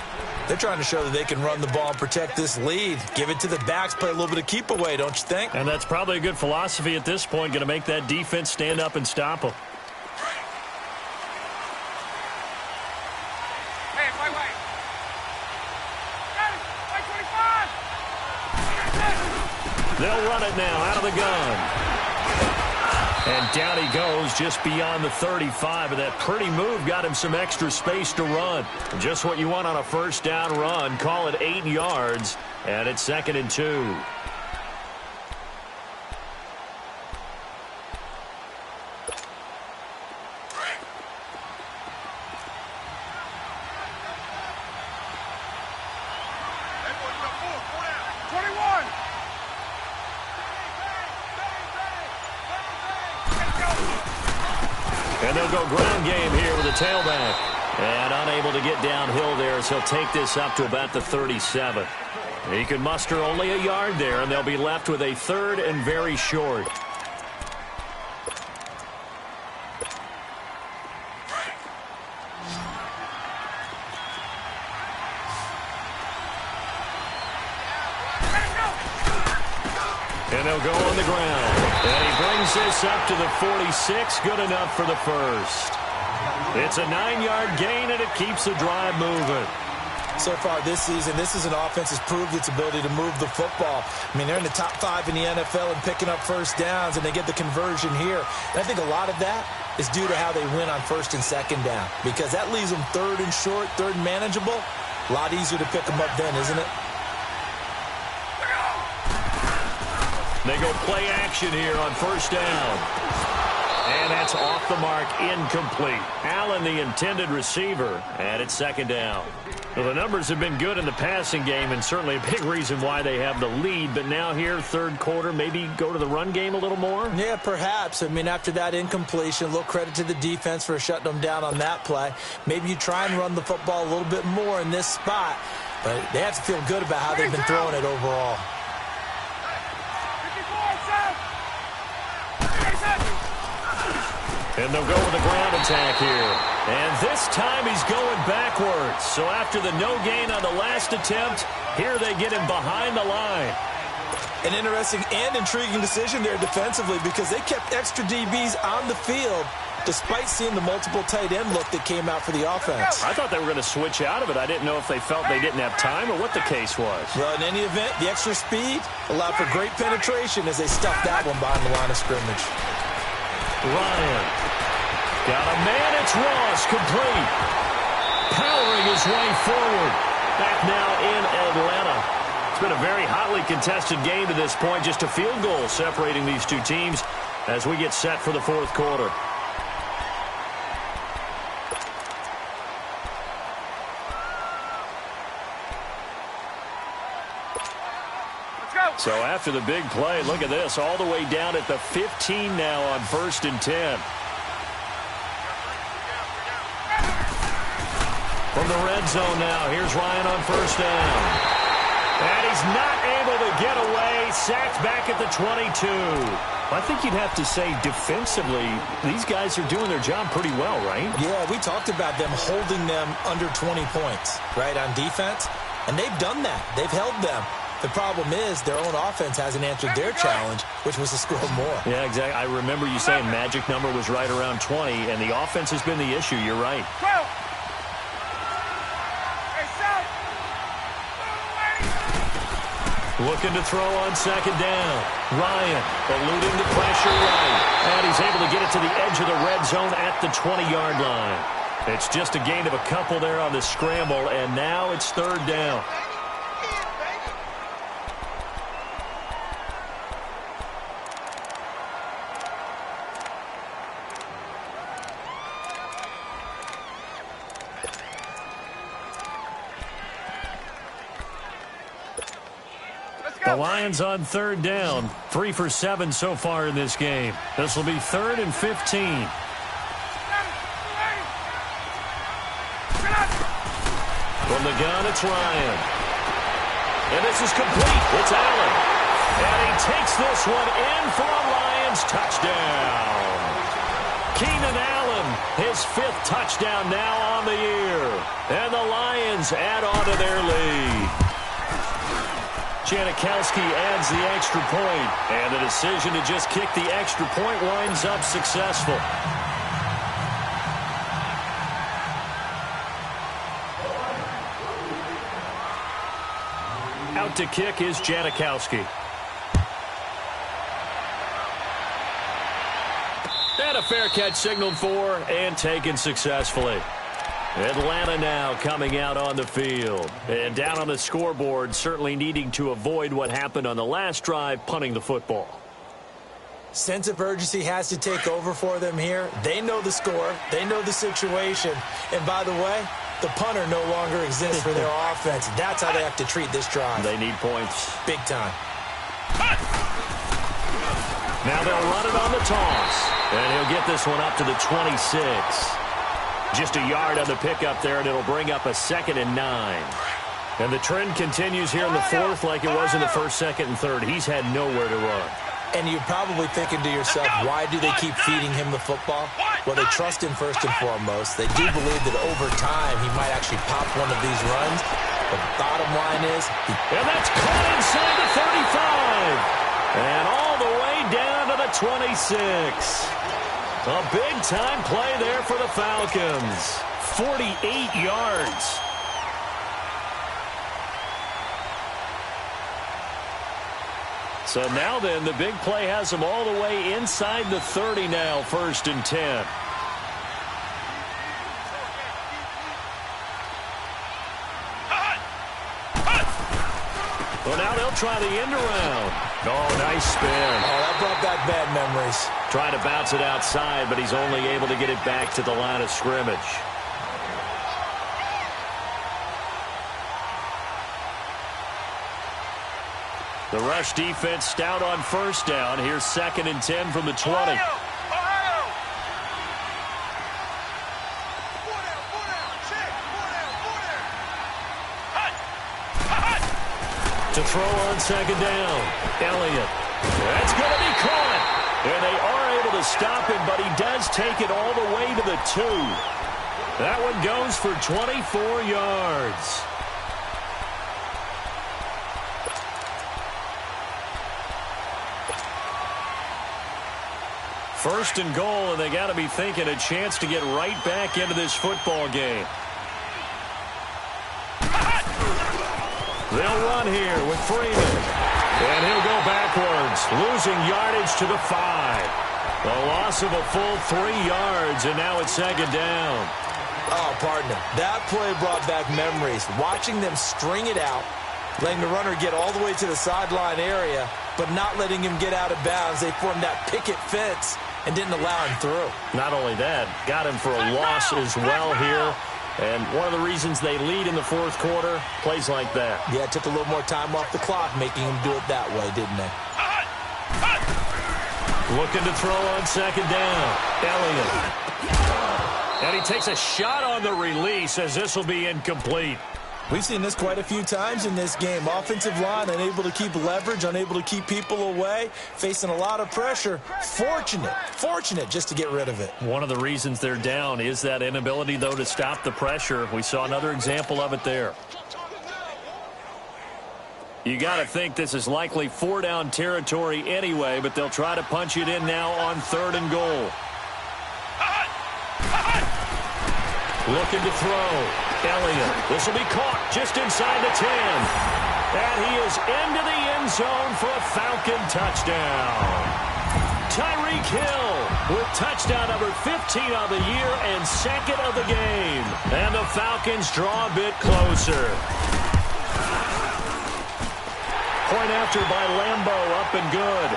They're trying to show that they can run the ball and protect this lead. Give it to the backs, play a little bit of keep away, don't you think? And that's probably a good philosophy at this point, going to make that defense stand up and stop them. Hey, wait. Hey, 25. They'll run it now out of the gun. And down he goes just beyond the 35. And that pretty move got him some extra space to run. Just what you want on a 1st down run. Call it 8 yards. And it's 2nd and 2. And they'll go ground game here with a tailback. And unable to get downhill there as he'll take this up to about the 37. He can muster only a yard there, and they'll be left with a 3rd and very short. And they'll go on the ground. And he brings this up to the 46. Good enough for the 1st. It's a 9-yard gain, and it keeps the drive moving. so far this season. This is an offense that's proved its ability to move the football. I mean, they're in the top 5 in the NFL and picking up first downs, and they get the conversion here. And I think a lot of that is due to how they win on first and second down, because that leaves them third and short, third and manageable. A lot easier to pick them up then, isn't it? They go play action here on first down. And that's off the mark, incomplete. Allen, the intended receiver, and it's second down. Well, the numbers have been good in the passing game, and certainly a big reason why they have the lead. But now here, third quarter, maybe go to the run game a little more? Yeah, perhaps. I mean, after that incompletion, a little credit to the defense for shutting them down on that play. Maybe you try and run the football a little bit more in this spot, but they have to feel good about how they've been throwing it overall. And they'll go with the ground attack here. And this time he's going backwards. So after the no gain on the last attempt, here they get him behind the line. An interesting and intriguing decision there defensively, because they kept extra DBs on the field despite seeing the multiple tight end look that came out for the offense. I thought they were going to switch out of it. I didn't know if they felt they didn't have time or what the case was. Well, in any event, the extra speed allowed for great penetration as they stuffed that one behind the line of scrimmage. Ryan. Got a man, it's Ross, complete. Powering his way forward. Back now in Atlanta. It's been a very hotly contested game to this point. Just a field goal separating these two teams as we get set for the fourth quarter. So after the big play, look at this, all the way down at the 15 now on 1st and 10. From the red zone now, here's Ryan on first down. And he's not able to get away, sacked back at the 22. I think you'd have to say defensively, these guys are doing their job pretty well, right? Yeah, we talked about them holding them under 20 points, right, on defense. And they've done that. They've held them. The problem is their own offense hasn't answered their challenge, which was to score more. Yeah, exactly. I remember you saying magic number was right around 20, and the offense has been the issue. You're right. Looking to throw on second down. Ryan eluding the pressure right. And he's able to get it to the edge of the red zone at the 20-yard line. It's just a gain of a couple there on the scramble, and now it's third down. The Lions on third down. 3 for 7 so far in this game. This will be 3rd and 15. From the gun, it's Ryan. And this is complete. It's Allen. And he takes this one in for a Lions touchdown. Keenan Allen, his 5th touchdown now on the year. And the Lions add on to their lead. Janikowski adds the extra point, and the decision to just kick the extra point winds up successful. Out to kick is Janikowski. And a fair catch signaled for and taken successfully. Atlanta now coming out on the field. And down on the scoreboard, certainly needing to avoid what happened on the last drive, punting the football. Sense of urgency has to take over for them here. They know the score. They know the situation. And by the way, the punter no longer exists for their offense. That's how they have to treat this drive. They need points. Big time. Now they'll run it on the toss. And he'll get this one up to the 26. Just a yard on the pickup there, and it'll bring up a 2nd and 9. And the trend continues here in the 4th like it was in the 1st, 2nd, and 3rd. He's had nowhere to run. And you're probably thinking to yourself, why do they keep feeding him the football? Well, they trust him first and foremost. They do believe that over time he might actually pop one of these runs. But the bottom line is... And that's caught inside the 35. And all the way down to the 26. A big-time play there for the Falcons. 48 yards. So now then, the big play has them all the way inside the 30 now, 1st and 10. Well, now they'll try the end around. Oh, nice spin. Oh, that brought back bad memories. Trying to bounce it outside, but he's only able to get it back to the line of scrimmage. The rush defense stout on 1st down. Here's 2nd and 10 from the 20. To throw on 2nd down. Elliott. That's going to be caught. And they are able to stop him, but he does take it all the way to the 2. That one goes for 24 yards. First and goal, and they got to be thinking a chance to get right back into this football game. They'll run here with Freeman. And he'll go backwards, losing yardage to the 5. A loss of a full 3 yards, and now it's 2nd down. Oh, partner, that play brought back memories. Watching them string it out, letting the runner get all the way to the sideline area, but not letting him get out of bounds. They formed that picket fence and didn't allow him through. Not only that, got him for a loss as well here. And one of the reasons they lead in the 4th quarter, plays like that. Yeah, it took a little more time off the clock, making him do it that way, didn't they? Looking to throw on 2nd down. Elliott. And he takes a shot on the release as this will be incomplete. We've seen this quite a few times in this game. Offensive line unable to keep leverage, unable to keep people away, facing a lot of pressure. Fortunate just to get rid of it. One of the reasons they're down is that inability, though, to stop the pressure. We saw another example of it there. You got to think this is likely 4-down territory anyway, but they'll try to punch it in now on 3rd and goal. Looking to throw. Elliott. This will be caught just inside the 10. And he is into the end zone for a Falcon touchdown. Tyreek Hill with touchdown number 15 of the year and 2nd of the game. And the Falcons draw a bit closer. Point after by Lambeau, up and good.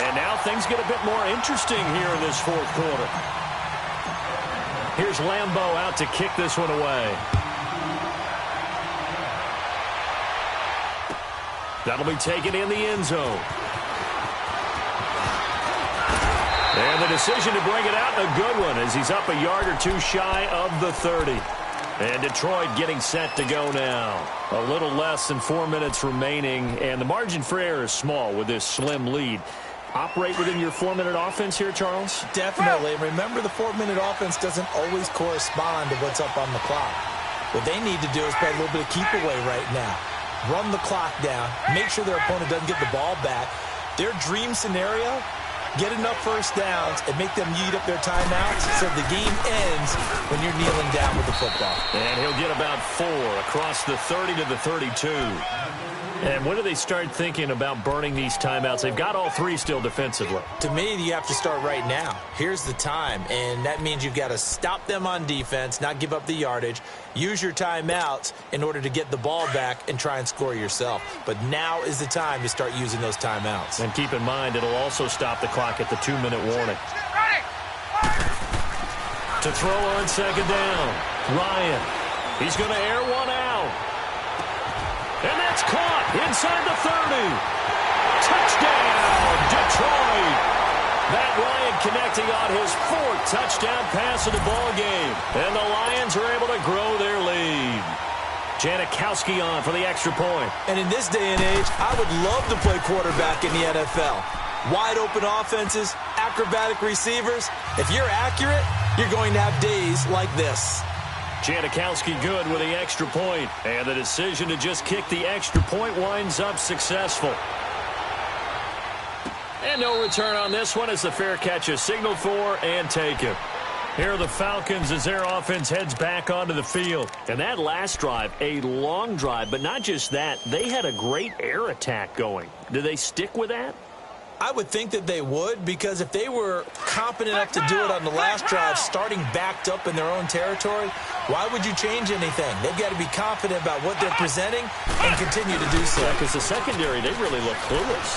And now things get a bit more interesting here in this 4th quarter. Here's Lambeau out to kick this one away. That'll be taken in the end zone. And the decision to bring it out, a good one, as he's up a yard or 2 shy of the 30. And Detroit getting set to go now. A little less than 4 minutes remaining, and the margin for error is small with this slim lead. Operate within your 4-minute offense here, Charles? Definitely. Remember, the 4-minute offense doesn't always correspond to what's up on the clock. What they need to do is play a little bit of keep away right now. Run the clock down. Make sure their opponent doesn't get the ball back. Their dream scenario, get enough first downs and make them eat up their timeouts so the game ends when you're kneeling down with the football. And he'll get about 4 across the 30 to the 32. And when do they start thinking about burning these timeouts? They've got all 3 still defensively. To me, you have to start right now. Here's the time, and that means you've got to stop them on defense, not give up the yardage, use your timeouts in order to get the ball back and try and score yourself. But now is the time to start using those timeouts. And keep in mind, it'll also stop the clock at the 2-minute warning. To throw on 2nd down, Ryan. He's going to air one out. And that's caught inside the 30. Touchdown, Detroit. Matt Ryan connecting on his 4th touchdown pass of the ball game. And the Lions are able to grow their lead. Janikowski on for the extra point. And in this day and age, I would love to play quarterback in the NFL. Wide open offenses, acrobatic receivers. If you're accurate, you're going to have days like this. Janikowski good with the extra point. And the decision to just kick the extra point winds up successful. And no return on this one as the fair catch is signaled for and taken. Here are the Falcons as their offense heads back onto the field. And that last drive, a long drive, but not just that. They had a great air attack going. Do they stick with that? I would think that they would, because if they were competent enough to do it on the last drive, starting backed up in their own territory, why would you change anything? They've got to be confident about what they're presenting and continue to do so. Because the secondary, they really look clueless.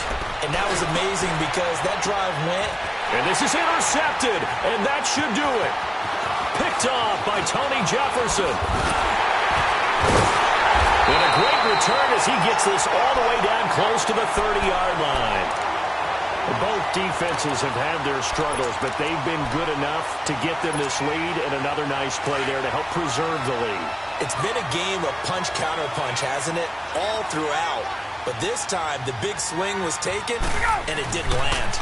And that was amazing because that drive went. And this is intercepted, and that should do it. Picked off by Tony Jefferson. And a great return as he gets this all the way down close to the 30-yard line. Both defenses have had their struggles, but they've been good enough to get them this lead, and another nice play there to help preserve the lead. It's been a game of punch-counter-punch, hasn't it? All throughout. But this time, the big swing was taken, and it didn't land.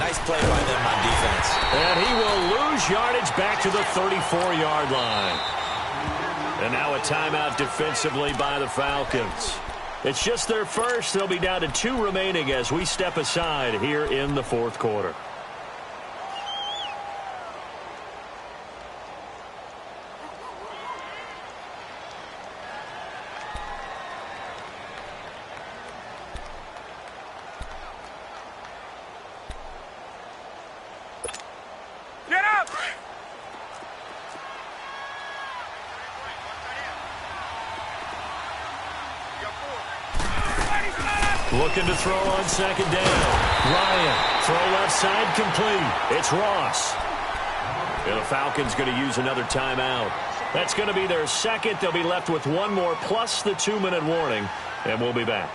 Nice play by them on defense. And he will lose yardage back to the 34-yard line. And now a timeout defensively by the Falcons. It's just their first. They'll be down to 2 remaining as we step aside here in the fourth quarter. Get up! Looking to throw on second down. Ryan, throw left side complete. It's Ross. And the Falcons going to use another timeout. That's going to be their second. They'll be left with one more plus the 2-minute warning, and we'll be back.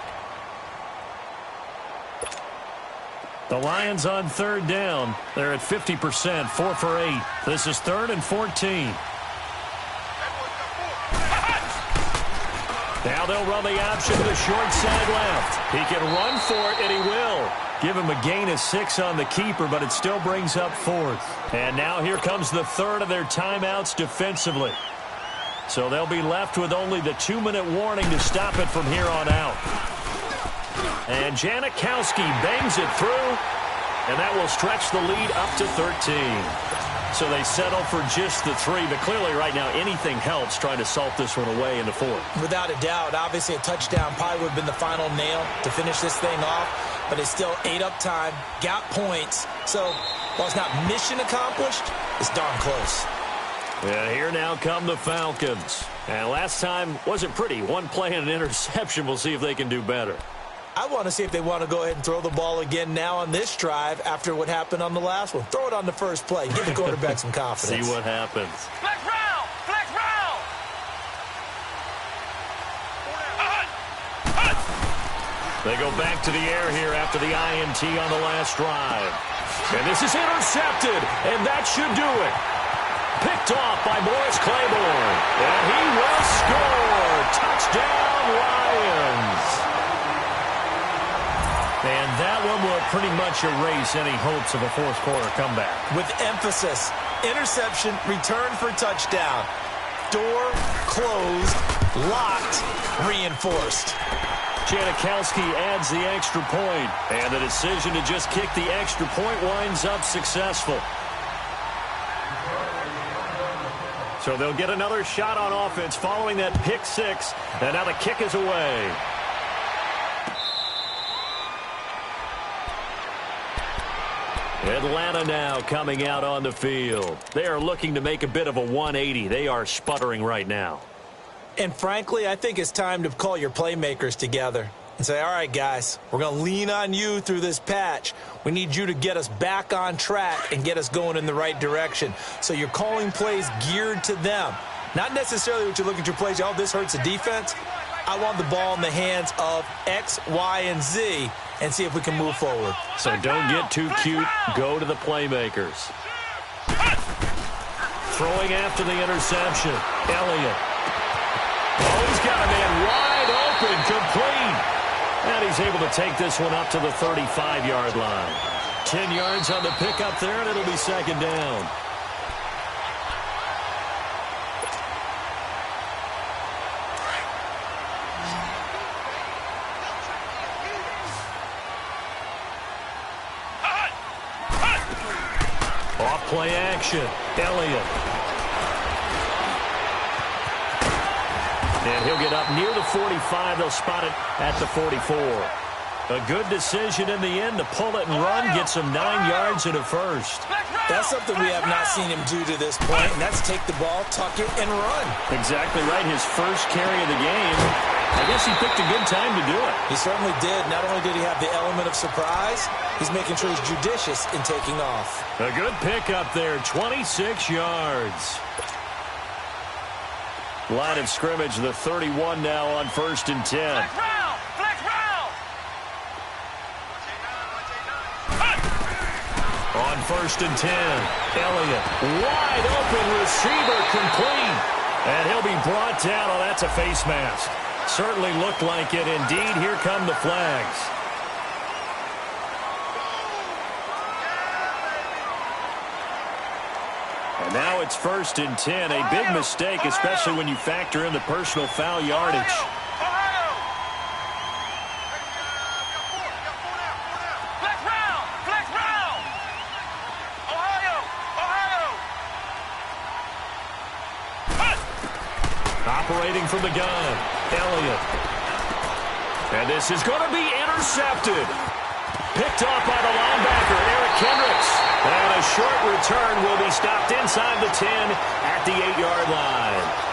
The Lions on third down. They're at 50%, 4 for 8. This is 3rd and 14. Now they'll run the option to the short side left. He can run for it, and he will. Give him a gain of 6 on the keeper, but it still brings up 4th. And now here comes the third of their timeouts defensively. So they'll be left with only the 2-minute warning to stop it from here on out. And Janikowski bangs it through, and that will stretch the lead up to 13. So they settle for just the 3, but clearly right now anything helps trying to salt this one away in the 4th. Without a doubt, obviously a touchdown probably would have been the final nail to finish this thing off, but it's still ate up time, got points. So while it's not mission accomplished, it's darn close. And here now come the Falcons. And last time wasn't pretty. One play and an interception. We'll see if they can do better. I want to see if they want to go ahead and throw the ball again now on this drive after what happened on the last one. Throw it on the first play. Give the quarterback some confidence. See what happens. Flex round! Flex round! They go back to the air here after the INT on the last drive. And this is intercepted, and that should do it. Picked off by Morris Claiborne. And he will score. Touchdown, Lions. And that one will pretty much erase any hopes of a fourth quarter comeback. With emphasis, interception, return for touchdown. Door closed, locked, reinforced. Janikowski adds the extra point, and the decision to just kick the extra point winds up successful. So they'll get another shot on offense following that pick 6, and now the kick is away. Atlanta now coming out on the field. They are looking to make a bit of a 180. They are sputtering right now. And frankly, I think it's time to call your playmakers together and say, all right, guys, we're going to lean on you through this patch. We need you to get us back on track and get us going in the right direction. So you're calling plays geared to them. Not necessarily what you look at your plays, oh, this hurts the defense. I want the ball in the hands of X, Y, and Z and see if we can move forward. So don't get too cute. Go to the playmakers. Throwing after the interception. Elliott. Oh, he's got a man wide open, complete. And he's able to take this one up to the 35-yard line. 10 yards on the pickup there, and it'll be second down. Off-play action. Elliott. And he'll get up near the 45. They'll spot it at the 44. A good decision in the end to pull it and run, get some 9 yards and a first. That's something we have not seen him do to this point, and that's take the ball, tuck it, and run. Exactly right. His first carry of the game. I guess he picked a good time to do it. He certainly did. Not only did he have the element of surprise, he's making sure he's judicious in taking off. A good pickup there, 26 yards. Line of scrimmage, the 31 now on 1st and 10. Flex round. On 1st and 10, Elliott, wide open receiver, complete. And he'll be brought down. Oh, that's a face mask. Certainly looked like it. Indeed, here come the flags. And now it's 1st and 10. A big mistake, especially when you factor in the personal foul yardage. Operating from the gun, Elliott. And this is going to be intercepted. Picked off by the linebacker, Eric Kendricks. And a short return will be stopped inside the 10 at the 8-yard line.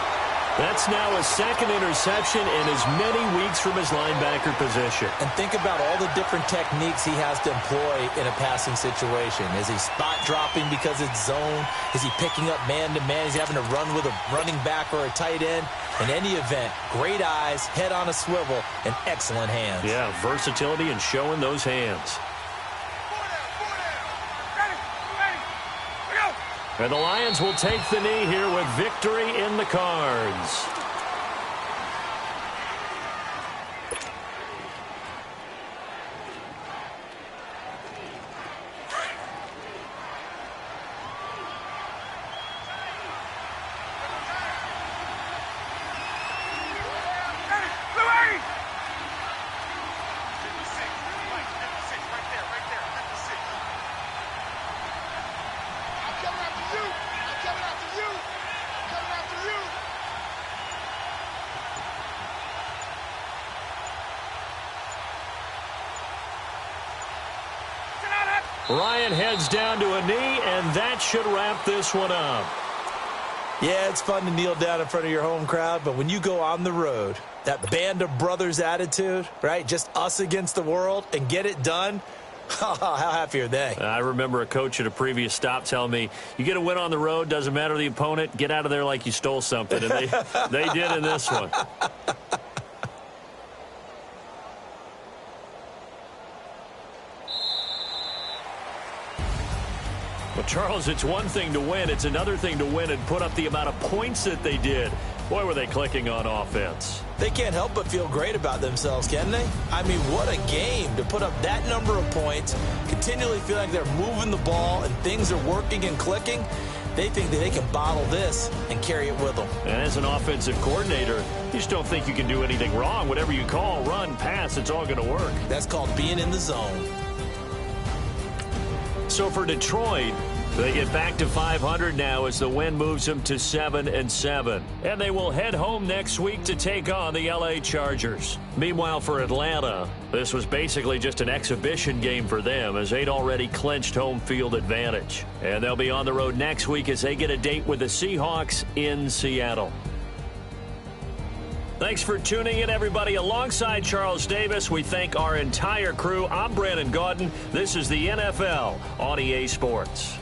That's now a second interception in as many weeks from his linebacker position. And think about all the different techniques he has to employ in a passing situation. Is he spot dropping because it's zone? Is he picking up man-to-man? Is he having to run with a running back or a tight end? In any event, great eyes, head on a swivel, and excellent hands. Yeah, versatility and showing those hands. And the Lions will take the knee here with victory in the cards. Ryan heads down to a knee, and that should wrap this one up. Yeah, it's fun to kneel down in front of your home crowd, but when you go on the road, that band of brothers attitude, right, just us against the world, and get it done, how happy are they? I remember a coach at a previous stop telling me, you get a win on the road, doesn't matter the opponent, get out of there like you stole something, and they did in this one. Well, Charles, it's one thing to win. It's another thing to win and put up the amount of points that they did. Boy, were they clicking on offense. They can't help but feel great about themselves, can they? I mean, what a game to put up that number of points, continually feel like they're moving the ball and things are working and clicking. They think that they can bottle this and carry it with them. And as an offensive coordinator, you just don't think you can do anything wrong. Whatever you call, run, pass, it's all going to work. That's called being in the zone. So for Detroit, they get back to 500 now as the win moves them to 7-7. And they will head home next week to take on the LA Chargers. Meanwhile, for Atlanta, this was basically just an exhibition game for them as they'd already clinched home field advantage. And they'll be on the road next week as they get a date with the Seahawks in Seattle. Thanks for tuning in, everybody. Alongside Charles Davis, we thank our entire crew. I'm Brandon Gaudin. This is the NFL on EA Sports.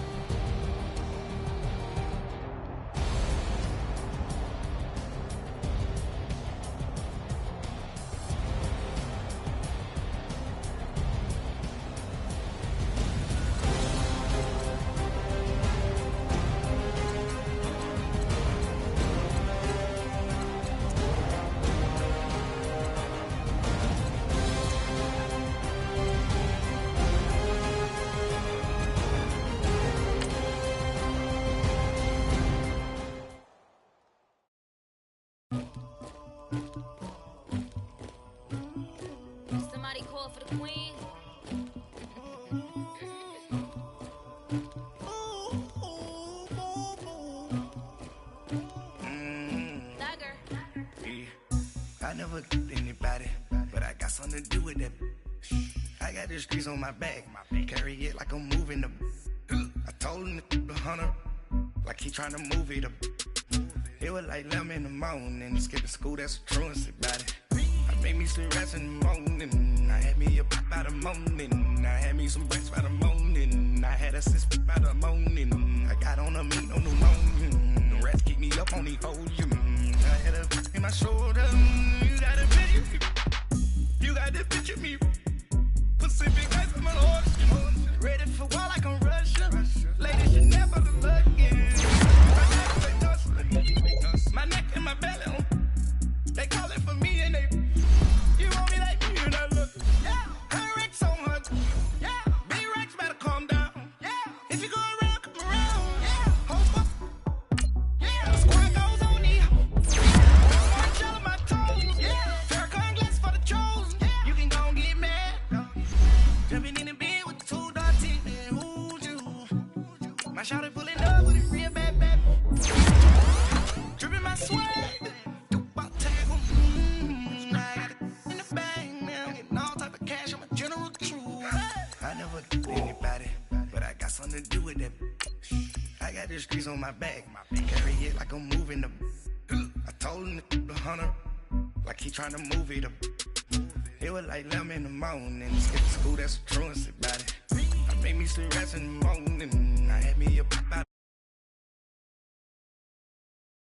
got the streets on my back. Carry it like I'm moving the. I told him to 100, like he trying to move it up. It was like 11 in the morning, skipping school, that's a truancy about it. I made me some rest in the morning, I had me a pop by the morning. I had me some breaks by the morning, I had a sis by the morning. I got on a meat on the morning, the rats keep me up on the volume. I had a in my shoulder, you got a picture, you got the picture me. Pacific ice, I'm an ocean, ready for war like I'm Russia. Ladies, you never the luckiest. My neck and my belly, they call it for me and they. You want me like me and I look. Yeah, her Rex on her. Yeah, B-Rex better calm down. Yeah, if you go around, come around. Yeah, hold up. Yeah, the squad goes on me. March all of my toes. Yeah, Farrakhan glass for the trolls. Yeah, you can go and get mad. Jumping in the bed with the 2 dark teeth. And who's you? My shawty pulling up with a real bad. Dripping my swag. Something to do with that. I got the streets on my back. Carry it like I'm moving the. I told him to 100, like he trying to move it up. It was like 11 in the morning, skipping school, that's a truancy about it. I made me some rest in the morning, I had me a pop by